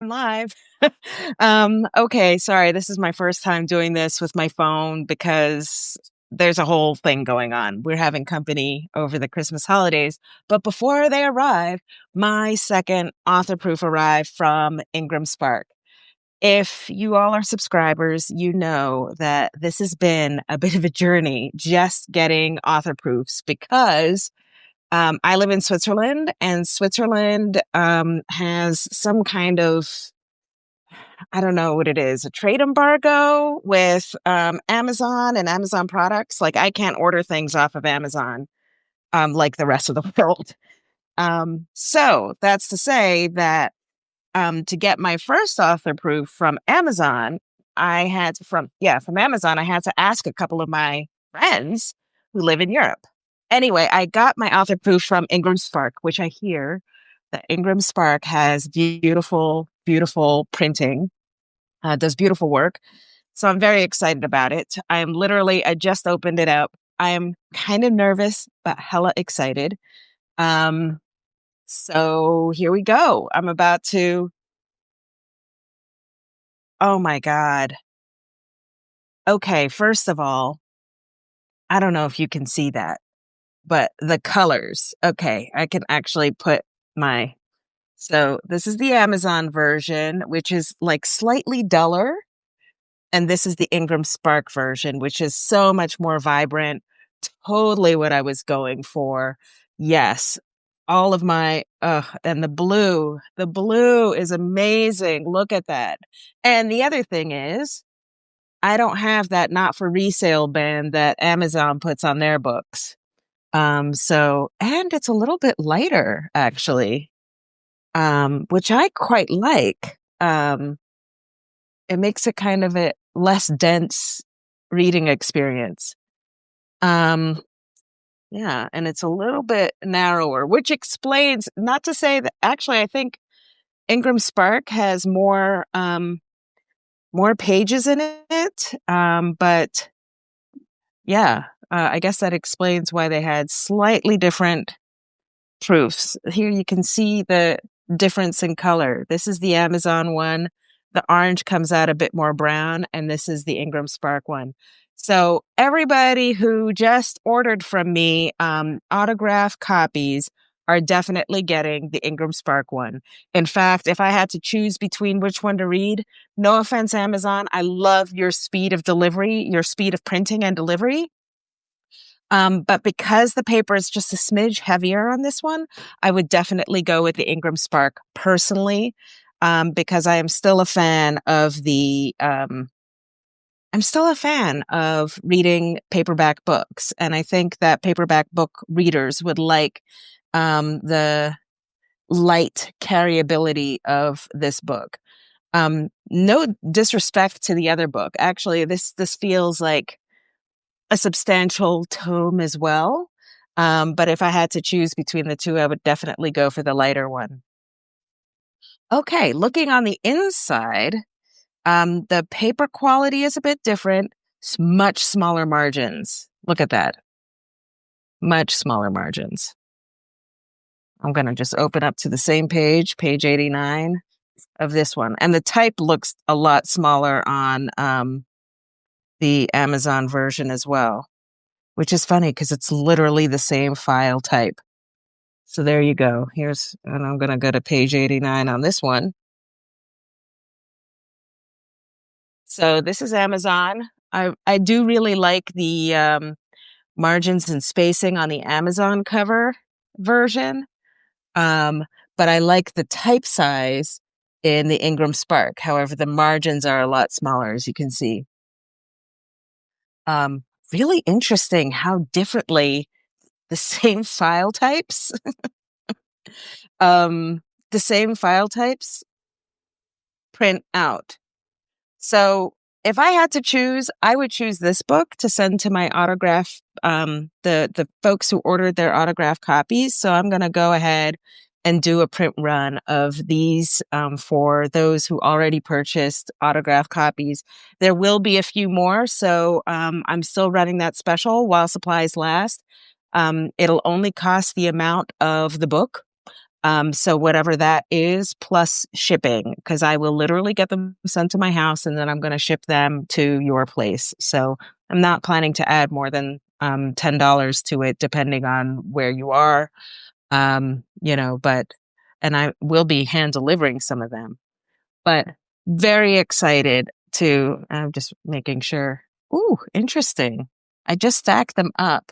I'm live. Okay, sorry. This is my first time doing this with my phone because there's a whole thing going on. We're having company over the Christmas holidays, but before they arrive, my second author proof arrived from Ingram Spark. If you all are subscribers, you know that this has been a bit of a journey just getting author proofs because I live in Switzerland, and Switzerland has some kind of, I don't know what it is, a trade embargo with Amazon and Amazon products. Like, I can't order things off of Amazon like the rest of the world. So that's to say that to get my first author proof from Amazon, from Amazon, I had to ask a couple of my friends who live in Europe. Anyway, I got my author proof from Ingram Spark, which I hear that Ingram Spark has beautiful, beautiful printing, does beautiful work. So I'm very excited about it. I just opened it up. I am kind of nervous, but hella excited. Um, so here we go. Oh my God. Okay, first of all, I don't know if you can see that, but the colors. Okay, I can actually put my. So this is the Amazon version, which is like slightly duller. And this is the Ingram Spark version, which is so much more vibrant. Totally what I was going for. Yes. All of my, and the blue is amazing. Look at that. And the other thing is, I don't have that not for resale band that Amazon puts on their books. And it's a little bit lighter actually, which I quite like. It makes it kind of a less dense reading experience. Um, yeah, and it's a little bit narrower, which explains, not to say that actually I think Ingram Spark has more pages in it. But yeah, I guess that explains why they had slightly different proofs. Here you can see the difference in color. This is the Amazon one. The orange comes out a bit more brown, and this is the Ingram Spark one. So everybody who just ordered from me autograph copies are definitely getting the Ingram Spark one. In fact, if I had to choose between which one to read, no offense, Amazon, I love your speed of delivery, your speed of printing and delivery. But because the paper is just a smidge heavier on this one, I would definitely go with the Ingram Spark personally, because I am still a fan of I'm still a fan of reading paperback books. And I think that paperback book readers would like, the light carryability of this book. No disrespect to the other book. Actually, this feels like a substantial tome as well. But if I had to choose between the two, I would definitely go for the lighter one. Okay, looking on the inside, the paper quality is a bit different. Much smaller margins. Look at that. Much smaller margins. I'm going to just open up to the same page, page 89 of this one. And the type looks a lot smaller on the Amazon version as well, which is funny because it's literally the same file type. So there you go. And I'm going to go to page 89 on this one. So this is Amazon. I do really like the margins and spacing on the Amazon cover version. But I like the type size in the Ingram Spark. However, the margins are a lot smaller, as you can see. Really interesting how differently the same file types, um, the same file types print out. So if I had to choose, I would choose this book to send to my autograph, the folks who ordered their autograph copies. So I'm going to go ahead and do a print run of these for those who already purchased autograph copies. There will be a few more, so I'm still running that special while supplies last. It'll only cost the amount of the book. So whatever that is plus shipping, because I will literally get them sent to my house and then I'm going to ship them to your place. So I'm not planning to add more than $10 to it, depending on where you are. But and I will be hand delivering some of them. But very excited to. I'm just making sure. Ooh, interesting. I just stacked them up.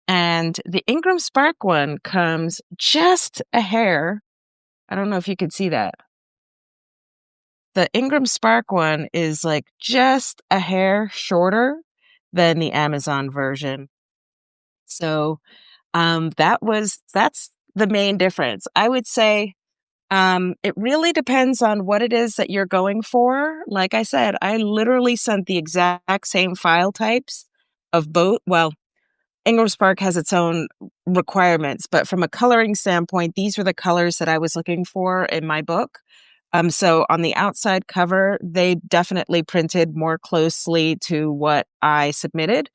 And the Ingram Spark one comes just a hair. I don't know if you could see that. The Ingram Spark one is like just a hair shorter than the Amazon version. So that's the main difference. I would say it really depends on what it is that you're going for. Like I said, I literally sent the exact same file types of both. Well, Ingram Spark has its own requirements, but from a coloring standpoint, these were the colors that I was looking for in my book. So on the outside cover, they definitely printed more closely to what I submitted.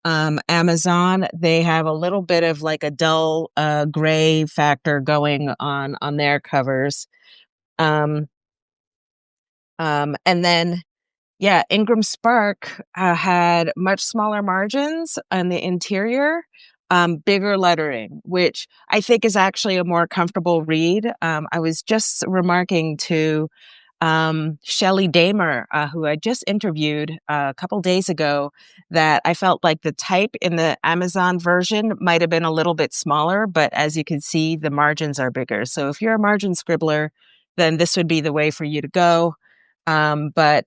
Amazon, they have a little bit of like a dull gray factor going on their covers. Um, and then yeah, Ingram Spark had much smaller margins on the interior, bigger lettering, which I think is actually a more comfortable read. I was just remarking to Shelley Damer, who I just interviewed a couple days ago, that I felt like the type in the Amazon version might have been a little bit smaller, but as you can see, the margins are bigger. So if you're a margin scribbler, then this would be the way for you to go. But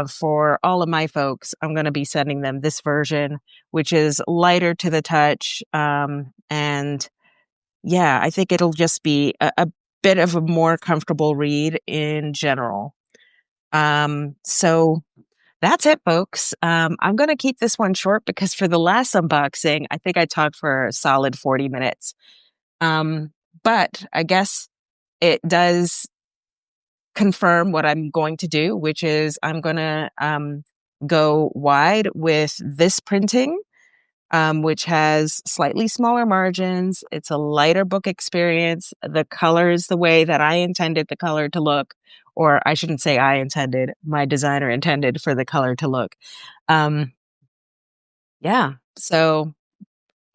for all of my folks, I'm going to be sending them this version, which is lighter to the touch. And yeah, I think it'll just be a bit of a more comfortable read in general. So that's it, folks. I'm going to keep this one short because for the last unboxing, I think I talked for a solid 40 minutes. But I guess it does confirm what I'm going to do, which is I'm going to go wide with this printing, which has slightly smaller margins. It's a lighter book experience. The color is the way that I intended the color to look, or I shouldn't say I intended, my designer intended for the color to look. Yeah, so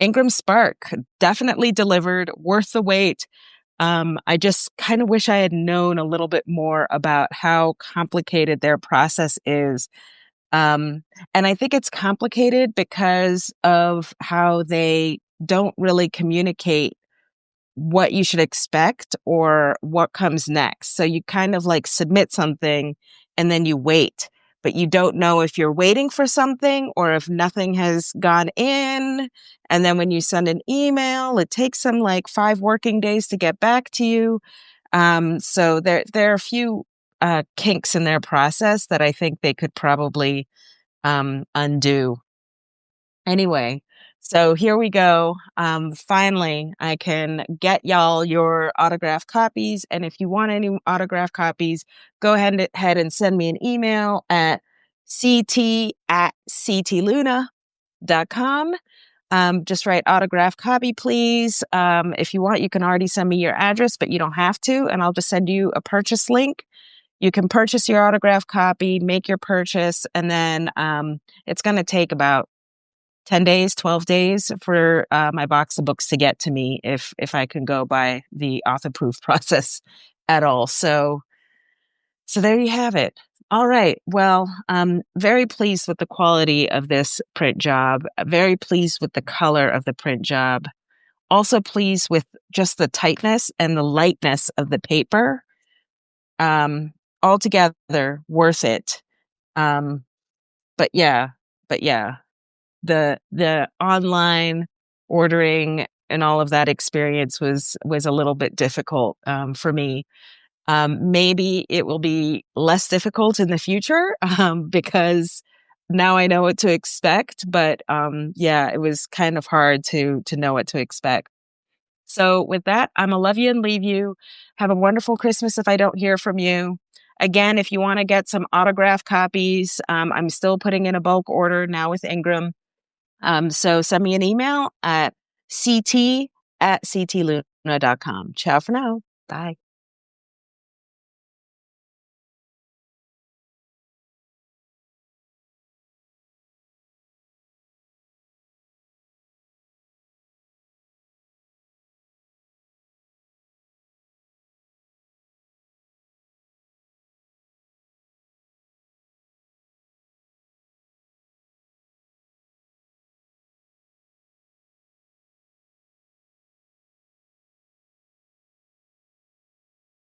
Ingram Spark definitely delivered, worth the wait. I just kind of wish I had known a little bit more about how complicated their process is. And I think it's complicated because of how they don't really communicate what you should expect or what comes next. So you kind of like submit something and then you wait, but you don't know if you're waiting for something or if nothing has gone in. And then when you send an email, it takes them like 5 working days to get back to you. So there are a few kinks in their process that I think they could probably undo. Anyway, so here we go. Finally, I can get y'all your autograph copies. And if you want any autograph copies, go ahead and send me an email at ct@ctluna.com. Just write autograph copy, please. If you want, you can already send me your address, but you don't have to. And I'll just send you a purchase link. You can purchase your autograph copy, make your purchase, and then it's going to take about 10 days, 12 days for my box of books to get to me if I can go by the author proof process at all. So there you have it. All right. Well, I'm very pleased with the quality of this print job. Very pleased with the color of the print job. Also pleased with just the tightness and the lightness of the paper. Altogether worth it. But yeah, the online ordering and all of that experience was a little bit difficult for me. Maybe it will be less difficult in the future because now I know what to expect. But yeah, it was kind of hard to know what to expect. So with that, I'm gonna love you and leave you. Have a wonderful Christmas if I don't hear from you. Again, if you want to get some autograph copies, I'm still putting in a bulk order now with Ingram. So send me an email at ct@ctluna.com. Ciao for now. Bye.